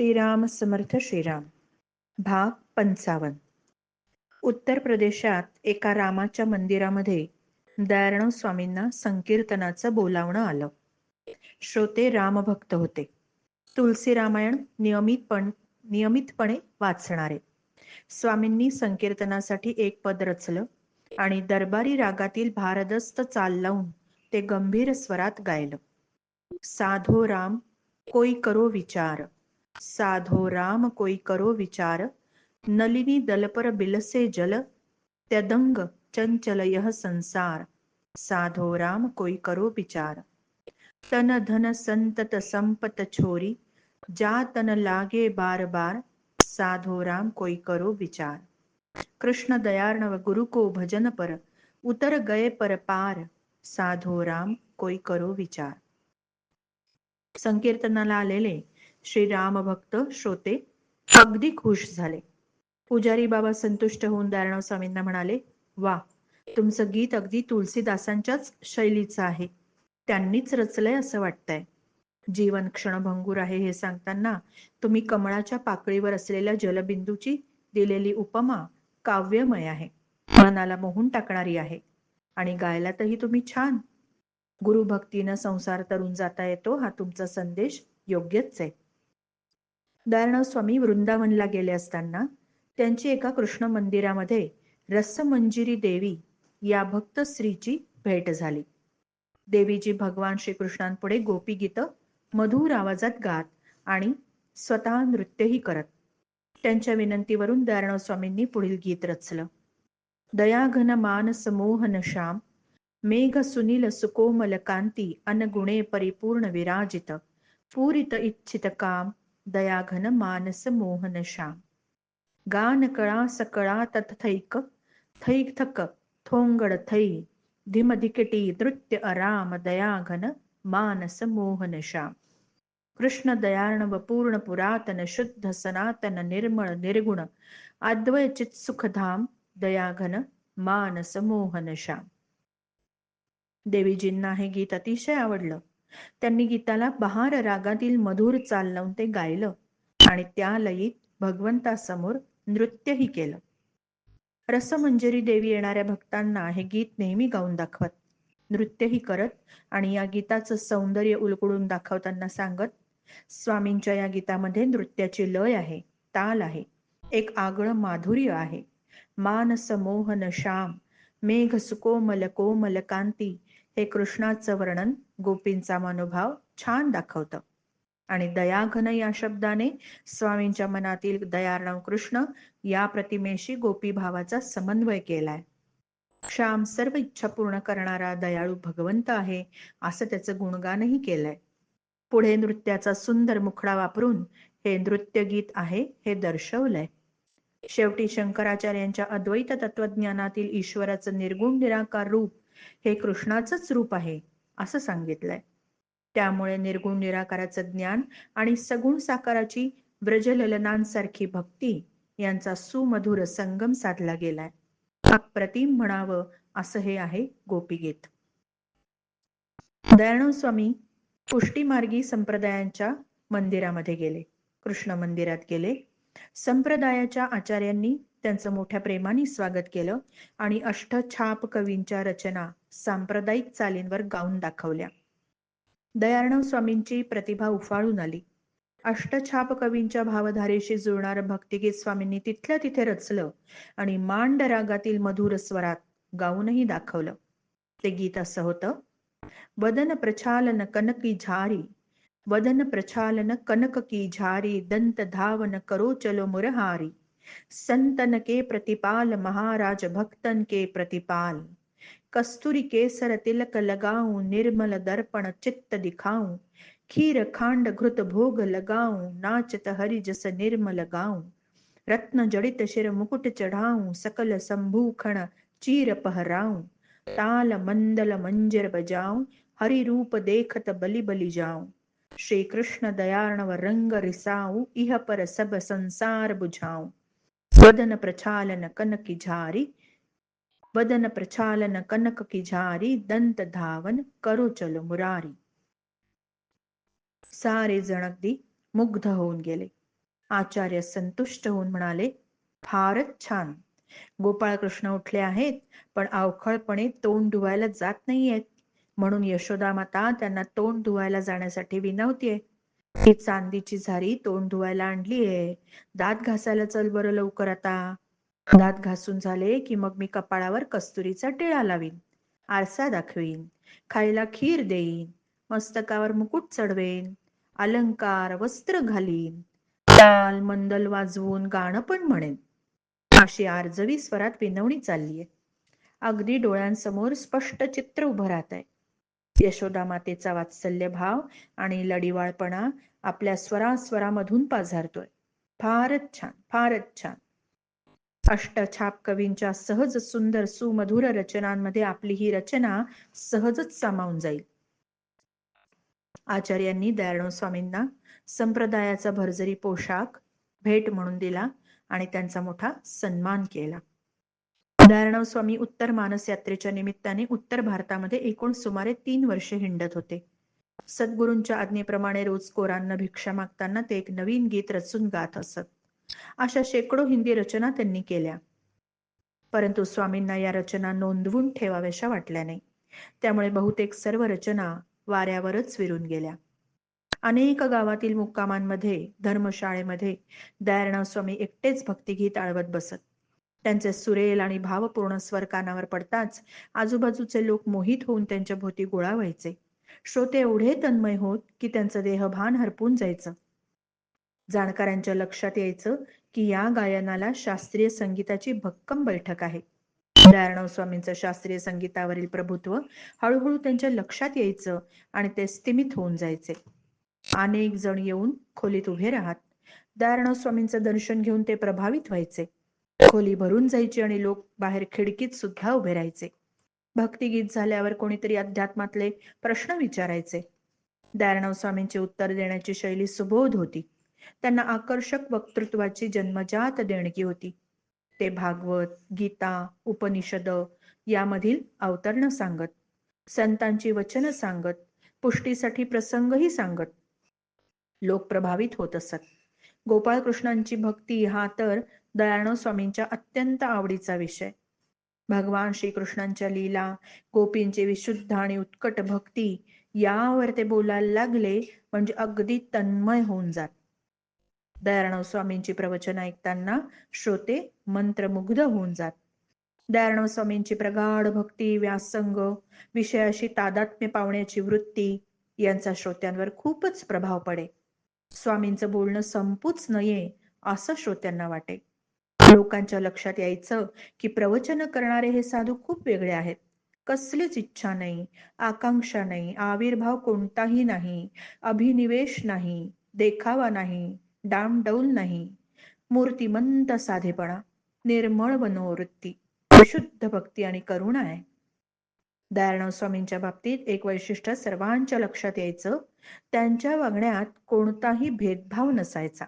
श्रीराम समर्थ श्रीराम. भाग 55. उत्तर प्रदेशात एका रामाच्या मंदिरामध्ये दयाळू स्वामींना संकीर्तनाचं बोलावणं आलं. श्रोते रामभक्त होते. तुलसी रामायण नियमितपणे वाचणारे. स्वामींनी संकीर्तनासाठी एक पद रचलं आणि दरबारी रागातील भारदस्त चाल लावून ते गंभीर स्वरात गायलं. साधो राम कोई करो विचार, साधो राम कोई करो विचार, नलिनी दलपर बिलसे जल, त्यदंग चंचल यह संसार, साधो राम कोई करो विचार. तन धन संतत संपत छोरी, जा तन लागे बार बार, साधो राम कोई करो विचार. कृष्ण दयार्णव गुरु को भजन पर, उतर गए पर पार, साधो राम कोई करो विचार. संकीर्तनाला आलेले श्रीराम भक्त श्रोते अगदी खुश झाले. पुजारी बाबा संतुष्ट होऊन दयाळू स्वामींना म्हणाले, वा, तुमचं गीत अगदी तुलसीदासांच्याच शैलीचं आहे. त्यांनीच रचलंय असं वाटतंय. जीवन क्षणभंगूर आहे हे सांगताना तुम्ही कमळाच्या पाकळीवर असलेल्या जलबिंदूची दिलेली उपमा काव्यमय आहे, मनाला मोहून टाकणारी आहे. आणि गायलातही तुम्ही छान. गुरुभक्तीनं संसार तरून जाता येतो हा तुमचा संदेश योग्यच आहे. दयाळू स्वामी वृंदावनला गेले असताना त्यांची एका कृष्ण मंदिरामध्ये रसमंजिरी देवी या भक्त स्त्रीची भेट झाली. देवीजी भगवान श्रीकृष्णांपुढे गोपी गीतं मधुर आवाजात गात आणि स्वतः नृत्यही करत. त्यांच्या विनंतीवरून दयाळू स्वामींनी पुढील गीत रचलं. दयाघन मानस मोहन श्याम, मेघ सुनील सुकोमल कांती, अनगुणे परिपूर्ण विराजित, पूरित इच्छित काम, दयाघन मानस मोहन श्याम. गान कळा सकळा तथैक, थैक थक थोंगड थै, धिमधिकटी नृत्य अराम, दयाघन मानस मोहन श्याम. कृष्ण दयार्णव पूर्ण पुरातन, शुद्ध सनातन निर्मळ निर्गुण, अद्वय चित सुखधाम, दयाघन मानस मोहन श्याम. देवीजींना हे गीत अतिशय आवडलं. त्यांनी गीताला बहार रागातील मधुर चाल लावून ते गायलं आणि त्या लयीत भगवंतासमोर नृत्यही केलं. रसमंजरी देवी येणाऱ्या भक्तांना हे गीत नेहमी गाऊन दाखवत, नृत्यही करत आणि या गीताचं सौंदर्य उलगडून दाखवताना सांगत, स्वामींच्या या गीतामध्ये नृत्याची लय आहे, ताल आहे, एक आगळं माधुर्य आहे. मानस मोहन श्याम, मेघ सुकोमल कोमल कांती, हे कृष्णाचं वर्णन गोपींचा मनोभाव छान दाखवतं. आणि दयाघन या शब्दाने स्वामींच्या मनातील दयार्णव कृष्ण या प्रतिमेशी गोपी भावाचा समन्वय केलाय. श्याम सर्व इच्छा पूर्ण करणारा दयाळू भगवंत आहे असं त्याचं गुणगानही केलंय. पुढे नृत्याचा सुंदर मुखडा वापरून हे नृत्य गीत आहे हे दर्शवलंय. शेवटी शंकराचार्यांच्या अद्वैत तत्वज्ञानातील ईश्वराचं निर्गुण निराकार रूप हे कृष्णाचंच रूप आहे असं सांगितलंय. त्यामुळे निर्गुण निराकाराचं ज्ञान आणि सगुण साकाराची व्रजललनांसारखी भक्ती यांचा सुमधुर संगम साधला गेलाय. अप्रतिम म्हणावं असं हे आहे गोपीगीत. दयाळू स्वामी पुष्टीमार्गी संप्रदायांच्या मंदिरामध्ये गेले, कृष्ण मंदिरात गेले. संप्रदायाच्या आचार्यांनी त्यांचं मोठ्या प्रेमाने स्वागत केलं आणि अष्टछाप कवींच्या रचना सांप्रदायिक चालींवर गाऊन दाखवल्या. दयार्णव स्वामींची प्रतिभा उफाळून आली. अष्टछाप कवींच्या भावधारेशी जुळणारं भक्तिगीत स्वामींनी तिथल्या तिथे रचलं आणि मांड रागातील मधुर स्वरात गाऊनही दाखवलं. ते गीत असं होतं. वदन प्रचालन कनकी झारी, वदन प्रचालन कनक की झारी, दंत धावन करो चलो मुरहारी, संतन के प्रतिपाल महाराज भक्तन के प्रतिपाल, कस्तूरी केसर तिलक लगाऊं, निर्मल दर्पण चित्त दिखाऊं, खीर खांड घृत भोग लगाऊं, नाचत हरि जस निर्मल गाऊं, रत्न जडित शिर मुकुट चढ़ाऊं, सकल संभूखण चीर पहराऊं, ताल मंदल मंजर बजाऊं, हरि रूप देखत बलि बलि जाऊं, श्री कृष्ण दयार्णव रंग रिसाऊं, इह पर सब संसार बुझाऊं, वदन प्रचालन कनक की झारी, वदन प्रचालन कनक की झारी, दंत धावन करो चलो मुरारी. सारे जण अगदी मुग्ध होऊन गेले. आचार्य संतुष्ट होऊन म्हणाले, फारच छान. गोपाळकृष्ण उठले आहेत, पण अवखळपणे तोंड धुवायला जात नाहीयेत, म्हणून यशोदा माता त्यांना तोंड धुवायला जाण्यासाठी विनवतीये. ही चांदीची झारी तोंड धुवायला आणलीये, दात घासायला चल बरं लवकर आता. दात घासून झाले की मग मी कपाळावर कस्तुरीचा टिळा लावीन, आरसा दाखवीन, खायला खीर देईन, मस्तकावर मुकुट चढवेन, अलंकार वस्त्र घालीन, ताल मंदल वाजवून गाणं पण म्हणेन. अशी आर्जवी स्वरात विनवणी चाललीये. अगदी डोळ्यांसमोर स्पष्ट चित्र उभं राहत आहे. यशोदा मातेचा वात्सल्य भाव आणि लढिवाळपणा आपल्या स्वरामधून पाझरतोय. फारच छान, फारच छान. अष्टछाप कवींच्या सहज सुंदर सुमधुर रचनांमध्ये आपली ही रचना सहजच सामावून जाईल. आचार्यांनी दयाळू स्वामींना संप्रदायाचा भरजरी पोशाख भेट म्हणून दिला आणि त्यांचा मोठा सन्मान केला. दयाळू स्वामी उत्तर मानस यात्रेच्या निमित्ताने उत्तर भारतामध्ये एकूण सुमारे 3 वर्षे हिंडत होते. सद्गुरूंच्या आज्ञेप्रमाणे रोज कोरांना भिक्षा मागताना ते एक नवीन गीत रचून गात असत. अशा शेकडो हिंदी रचना त्यांनी केल्या, परंतु स्वामींना या रचना नोंदवून ठेवाव्याशा वाटल्या नाही. त्यामुळे बहुतेक सर्व रचना वाऱ्यावरच विरून गेल्या. अनेक गावातील मुक्कामांमध्ये, धर्मशाळेमध्ये दयाळू स्वामी एकटेच भक्तिगीत आळवत बसत. त्यांचे सुरेल आणि भावपूर्ण स्वर कानावर पडताच आजूबाजूचे लोक मोहित होऊन त्यांच्या भोवती गोळा व्हायचे. श्रोते एवढे तन्मय होत की त्यांचं देहभान हरपून जायचं. जाणकारांच्या लक्षात यायचं की या गायनाला शास्त्रीय संगीताची भक्कम बैठक आहे. दयाळू स्वामींचं शास्त्रीय संगीतावरील प्रभुत्व हळूहळू त्यांच्या लक्षात यायचं आणि ते स्तिमित होऊन जायचे. अनेक जण येऊन खोलीत उभे राहत. दयाळू स्वामींचं दर्शन घेऊन ते प्रभावित व्हायचे. खोली भरून जायची आणि लोक बाहेर खिडकीत सुद्धा उभे राहायचे. भक्तिगीत झाल्यावर कोणीतरी अध्यात्मातले प्रश्न विचारायचे. दयाळू स्वामींची उत्तर देण्याची शैली सुबोध होती. त्यांना आकर्षक वक्तृत्वाची जन्मजात देणगी होती. ते भागवत, गीता, उपनिषद यामधील अवतरण सांगत, संतांची वचन सांगत, पुष्टीसाठी प्रसंगही सांगत. लोक प्रभावित होत असत. गोपाळकृष्णांची भक्ती हा तर दयाळू स्वामींच्या अत्यंत आवडीचा विषय. भगवान श्रीकृष्णांच्या लीला, गोपींची विशुद्ध आणि उत्कट भक्ती यावर ते बोलायला लागले म्हणजे अगदी तन्मय होऊन जात. दयाळू स्वामींची प्रवचन ऐकताना श्रोते मंत्रमुग्ध होऊन जात. दयाळू स्वामींची प्रगाढ भक्ती, व्यासंग, विषयाशी तादात्म्य पावण्याची वृत्ती यांचा श्रोत्यांवर खूपच प्रभाव पडे. स्वामींचं बोलणं संपूच नये असं श्रोत्यांना वाटे. लोकांच्या लक्षात यायचं की प्रवचन करणारे हे साधू खूप वेगळे आहेत. कसलीच इच्छा नाही, आकांक्षा नाही, आविर्भाव कोणताही नाही, अभिनिवेश नाही, देखावा नाही, डामडौल नाही, मूर्तिमंत साधेपणा, निर्मळ मनोवृत्ती, विशुद्ध भक्ती आणि करुणा आहे. दयाळू स्वामींच्या बाबतीत एक वैशिष्ट्य सर्वांच्या लक्षात यायचं, त्यांच्या वागण्यात कोणताही भेदभाव नसायचा.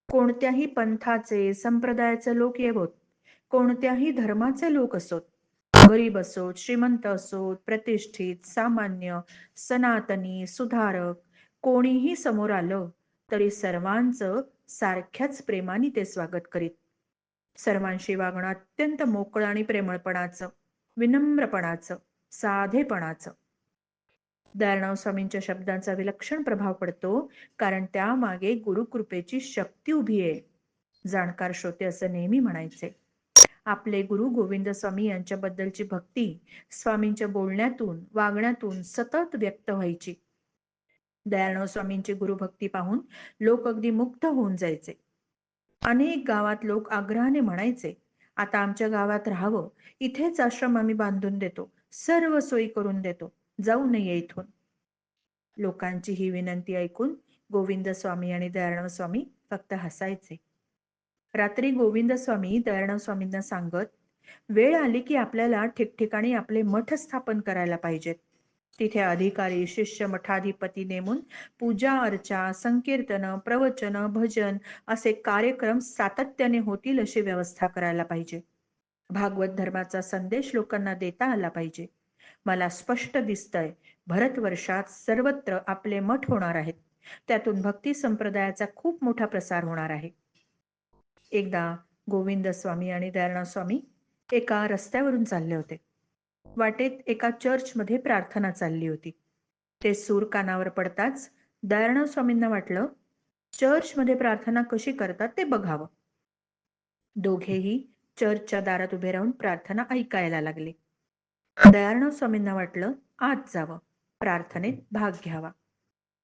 कोणत्याही पंथाचे, संप्रदायाचे लोक येवोत, कोणत्याही धर्माचे लोक असोत, गरीब असोत, श्रीमंत असोत, प्रतिष्ठित, सामान्य, सनातनी, सुधारक, कोणीही समोर आलं तरी सर्वांचं सारख्याच प्रेमाने ते स्वागत करीत. सर्वांशी वागणं अत्यंत मोकळं आणि प्रेमळपणाचं, विनम्रपणाचं, साधेपणाचं. दयाळू स्वामींच्या शब्दांचा विलक्षण प्रभाव पडतो, कारण त्यामागे गुरुकृपेची शक्ती उभी आहे. जाणकार श्रोते असं नेहमी म्हणायचे. आपले गुरु गोविंद स्वामी यांच्याबद्दलची भक्ती स्वामींच्या बोलण्यातून, वागण्यातून सतत व्यक्त व्हायची. दयाळू स्वामींची गुरुभक्ती पाहून लोक अगदी मुग्ध होऊन जायचे. अनेक गावात लोक आग्रहाने म्हणायचे, आता आमच्या गावात राहावं, इथेच आश्रम आम्ही बांधून देतो, सर्व सोयी करून देतो, जाऊ नये इथून. लोकांची ही विनंती ऐकून गोविंद स्वामी आणि दयाळू स्वामी फक्त हसायचे. रात्री गोविंद स्वामी दयाळू स्वामींना सांगत, वेळ आली की आपल्याला ठिकठिकाणी आपले मठ स्थापन करायला पाहिजेत. तिथे अधिकारी, शिष्य, मठाधिपती नेमून पूजा अर्चा, संकीर्तन, प्रवचन, भजन असे कार्यक्रम सातत्याने होतील अशी व्यवस्था करायला पाहिजे. भागवत धर्माचा संदेश लोकांना देता आला पाहिजे. मला स्पष्ट दिसतंय, भरतवर्षात सर्वत्र आपले मठ होणार आहेत. त्यातून भक्ती संप्रदायाचा खूप मोठा प्रसार होणार आहे. एकदा गोविंद स्वामी आणि दयाळनाथ स्वामी एका रस्त्यावरून चालले होते. वाटेत एका चर्चमध्ये प्रार्थना चालली होती. ते सूर कानावर पडताच दयाळनाथ स्वामींना वाटलं, चर्चमध्ये प्रार्थना कशी करतात ते बघावं. दोघेही चर्चच्या दारात उभे राहून प्रार्थना ऐकायला लागले. दयाळनाथ स्वामींना वाटलं आत जावं, प्रार्थनेत भाग घ्यावा.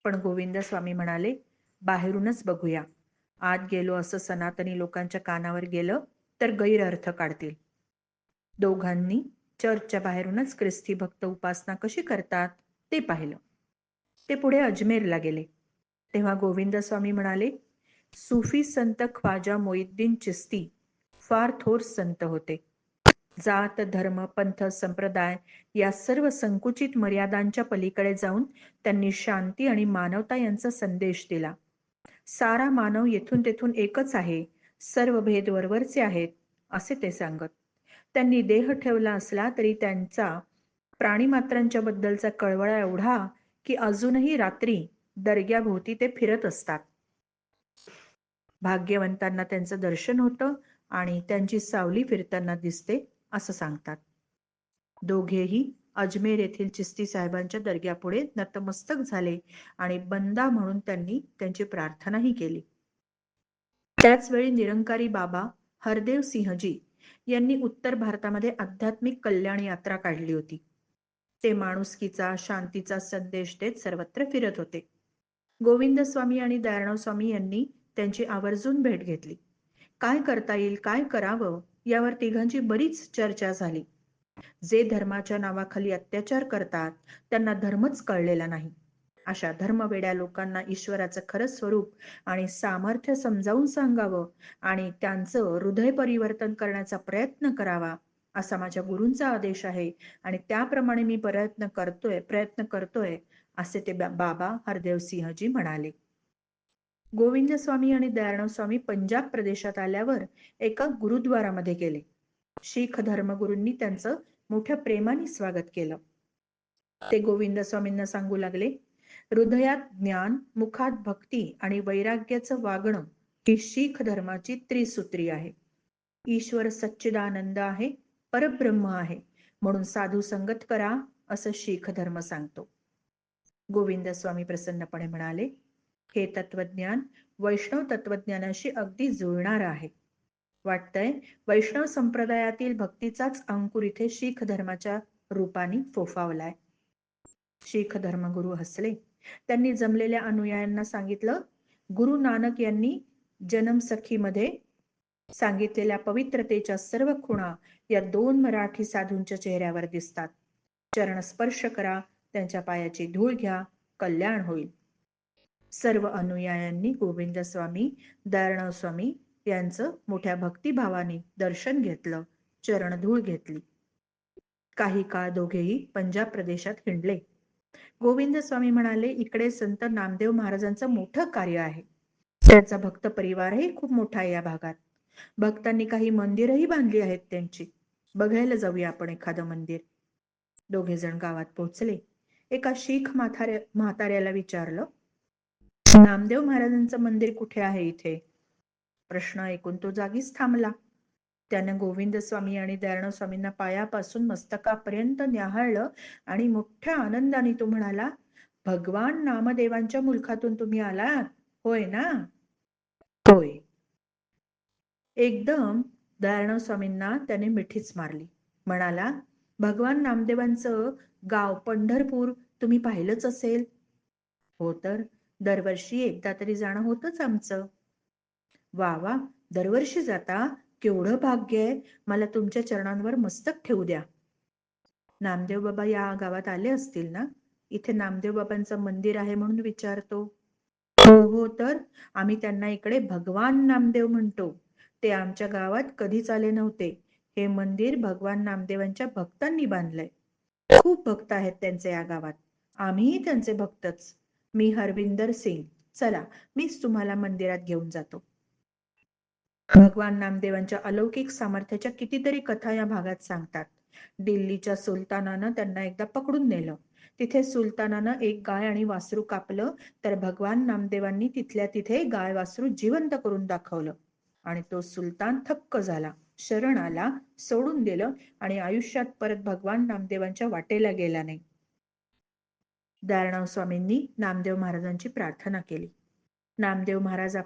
पण गोविंद स्वामी म्हणाले, बाहेरूनच बघूया. आत गेलो असं सनातनी लोकांच्या कानावर गेलं तर गैरअर्थ काढतील. दोघांनी चर्चच्या बाहेरूनच ख्रिस्ती भक्त उपासना कशी करतात ते पाहिलं. ते पुढे अजमेरला गेले. तेव्हा गोविंद स्वामी म्हणाले, सुफी संत ख्वाजा मोईद्दीन चिस्ती फार थोर संत होते. जात, धर्म, पंथ, संप्रदाय या सर्व संकुचित मर्यादांच्या पलीकडे जाऊन त्यांनी शांती आणि मानवता यांचा संदेश दिला. सारा मानव येथून तेथून एकच आहे, सर्व भेद वरवरचे आहेत असे ते सांगत. त्यांनी देह ठेवला असला तरी त्यांचा प्राणीमात्रांच्या बद्दलचा कळवळा एवढा की अजूनही रात्री दर्ग्याभोवती ते फिरत असतात. भाग्यवंतांना त्यांचं दर्शन होतं आणि त्यांची सावली फिरताना दिसते असं सांगतात. दोघेही अजमेर येथील चिस्ती साहेबांच्या दर्ग्यापुढे नतमस्तक झाले आणि बंदा म्हणून त्यांनी त्यांची प्रार्थनाही केली. त्याचवेळी निरंकारी बाबा हरदेव सिंहजी यांनी उत्तर भारतामध्ये आध्यात्मिक कल्याण यात्रा काढली होती. ते माणुसकीचा, शांतीचा संदेश देत सर्वत्र फिरत होते. गोविंद स्वामी आणि दयाळनाथ स्वामी यांनी त्यांची आवर्जून भेट घेतली. काय करता येईल, काय करावं यावर तिघांची बरीच चर्चा झाली. जे धर्माच्या नावाखाली अत्याचार करतात त्यांना धर्मच कळलेला नाही. अशा धर्मवेड्या लोकांना ईश्वराचं खरं स्वरूप आणि सामर्थ्य समजावून सांगावं आणि त्यांचं हृदय परिवर्तन करण्याचा प्रयत्न करावा असा माझ्या गुरूंचा आदेश आहे आणि त्याप्रमाणे मी प्रयत्न करतोय असे ते बाबा हरदेव सिंहजी म्हणाले. गोविंद स्वामी आणि दयाळनाथ स्वामी पंजाब प्रदेशात आल्यावर एका गुरुद्वारामध्ये गेले. शीख धर्मगुरूंनी त्यांचं मोठ्या प्रेमाने स्वागत केलं. ते गोविंद स्वामींना सांगू लागले, हृदयात ज्ञान, मुखात भक्ती आणि वैराग्याचं वागणं ही शीख धर्माची त्रिसूत्री आहे. ईश्वर सच्चिदानंद आहे, परब्रह्म आहे, म्हणून साधू संगत करा असं शीख धर्म सांगतो. गोविंद स्वामी प्रसन्नपणे म्हणाले, हे तत्वज्ञान वैष्णव तत्वज्ञानाशी अगदी जुळणार आहे. वाटतंय वैष्णव संप्रदायातील भक्तीचाच अंकुर इथे शीख धर्माच्या रूपाने फोफावलाय. शीख धर्मगुरू हसले. त्यांनी जमलेल्या अनुयायांना सांगितलं, गुरु नानक यांनी जन्मसखीमध्ये सांगितलेल्या पवित्रतेच्या सर्व खुणा या 2 मराठी साधूंच्या चेहऱ्यावर दिसतात. चरण स्पर्श करा, त्यांच्या पायाची धूळ घ्या, कल्याण होईल. सर्व अनुयायांनी गोविंद स्वामी, दयाळनाथ स्वामी यांचं मोठ्या भक्तिभावाने दर्शन घेतलं, चरणधूळ घेतली. काही काळ दोघेही पंजाब प्रदेशात हिंडले. गोविंद स्वामी म्हणाले, इकडे संत नामदेव महाराजांचं मोठं कार्य आहे. त्यांचा भक्त परिवारही खूप मोठा आहे या भागात. भक्तांनी काही मंदिरही बांधली आहेत त्यांची. बघायला जाऊया आपण एखादं मंदिर. दोघे जण गावात पोहोचले. एका शीख म्हाताऱ्याला विचारलं, नामदेव महाराजांचं मंदिर कुठे आहे इथे? प्रश्न ऐकून तो जागीच थांबला. त्याने गोविंद स्वामी आणि दयाळनाथ स्वामींना पायापासून मस्तकापर्यंत न्याहाळलं आणि मोठ्या आनंदाने तो म्हणाला, भगवान नामदेवांच्या मुलखातून तुम्ही आलात, होय ना? होय. एकदम दयाळनाथ स्वामींना त्याने मिठीच मारली. म्हणाला, भगवान नामदेवांचं गाव पंढरपूर तुम्ही पाहिलंच असेल? हो तर, दरवर्षी एकदा तरी जाणं होतच आमचं. वा वा, दरवर्षी जाता? केवढं भाग्य आहे. मला तुमच्या चरणांवर मस्तक ठेवू द्या. नामदेव बाबा या गावात आले असतील ना? इथे नामदेव बाबांचं मंदिर आहे म्हणून विचारतो. हो हो, तर आम्ही त्यांना इकडे भगवान नामदेव म्हणतो. ते आमच्या गावात कधीच आले नव्हते. हे मंदिर भगवान नामदेवांच्या भक्तांनी बांधलंय. खूप भक्त आहेत त्यांचे या गावात. आम्हीही त्यांचे भक्तच. मी हरविंदर सिंग. चला, मीच तुम्हाला मंदिरात घेऊन जातो. भगवान नामदेवांच्या अलौकिक सामर्थ्याच्या कितीतरी कथा या भागात सांगतात. दिल्लीच्या सुलतानानं त्यांना एकदा पकडून नेलं. तिथे सुलतानानं एक गाय आणि वासरू कापलं तर भगवान नामदेवांनी तिथल्या तिथे गाय वासरू जिवंत करून दाखवलं आणि तो सुलतान थक्क झाला, शरण आला, सोडून दिलं आणि आयुष्यात परत भगवान नामदेवांच्या वाटेला गेला नाही. दारणा स्वामींनी नामदेव महाराजांची प्रार्थना केली. नामदेव महाराज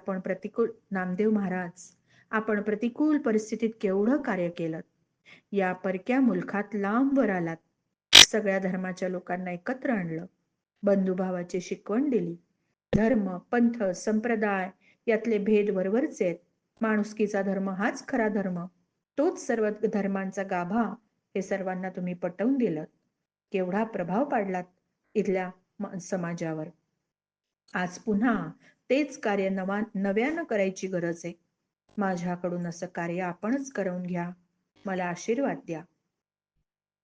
आपण प्रतिकूल परिस्थितीत केवढं कार्य केलं. या परक्या मुलखात लांबवर आलात, सगळ्या धर्माच्या लोकांना एकत्र आणलं, बंधुभावाची शिकवण दिली. धर्म, पंथ, संप्रदाय यातले भेद वरवरचे आहेत. माणुसकीचा धर्म हाच खरा धर्म, तोच सर्व धर्मांचा गाभा, हे सर्वांना तुम्ही पटवून दिलं. केवढा प्रभाव पाडलात इथल्या समाजावर. आज पुन्हा तेच कार्य नव्यानं करायची गरज आहे. माझ्याकडून असं कार्य आपणच करून घ्या, मला आशीर्वाद द्या.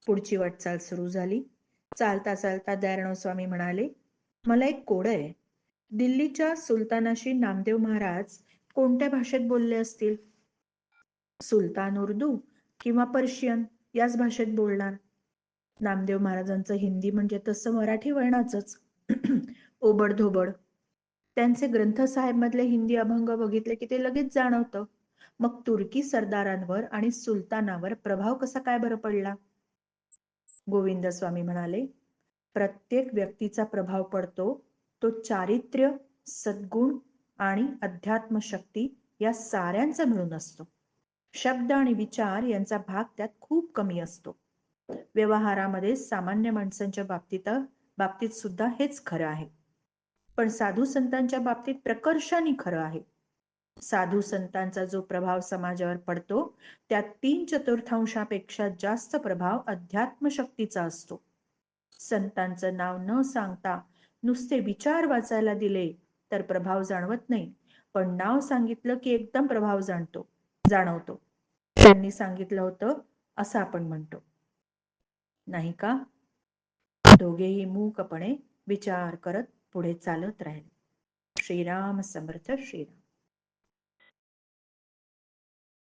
पुढची वाटचाल सुरू झाली. चालता चालता दयाराणव स्वामी म्हणाले, मला एक कोड आहे. दिल्लीच्या सुलतानाशी नामदेव महाराज कोणत्या भाषेत बोलले असतील? सुलतान उर्दू किंवा पर्शियन याच भाषेत बोलणार. नामदेव महाराजांचं हिंदी म्हणजे तसं मराठी वळणाचंच, ओबडधोबड. त्यांचे ग्रंथ साहेब मधले हिंदी अभंग बघितले की ते लगेच जाणवतं. मग तुर्की सरदारांवर आणि सुलतानावर प्रभाव कसा काय बरं पडला? गोविंद स्वामी म्हणाले, प्रत्येक व्यक्तीचा प्रभाव पडतो तो चारित्र्य, सद्गुण आणि अध्यात्म शक्ती या साऱ्यांचा मिळून असतो. शब्द आणि विचार यांचा भाग त्यात खूप कमी असतो. व्यवहारामध्ये सामान्य माणसांच्या बाबतीत सुद्धा हेच खरं आहे. पण साधू संतांच्या बाबतीत प्रकर्षाने खरं आहे. साधू संतांचा जो प्रभाव समाजावर पडतो त्यात 3/4 जास्त प्रभाव अध्यात्म शक्तीचा असतो. संतांचं नाव न सांगता नुसते विचार वाचायला दिले तर प्रभाव जाणवत नाही, पण नाव सांगितलं की एकदम प्रभाव जाणवतो. त्यांनी सांगितलं होतं असं आपण म्हणतो, नाही का? दोघेही मूकपणे विचार करत पुढे चालत राहिले. श्रीराम समर्थ. श्रीराम.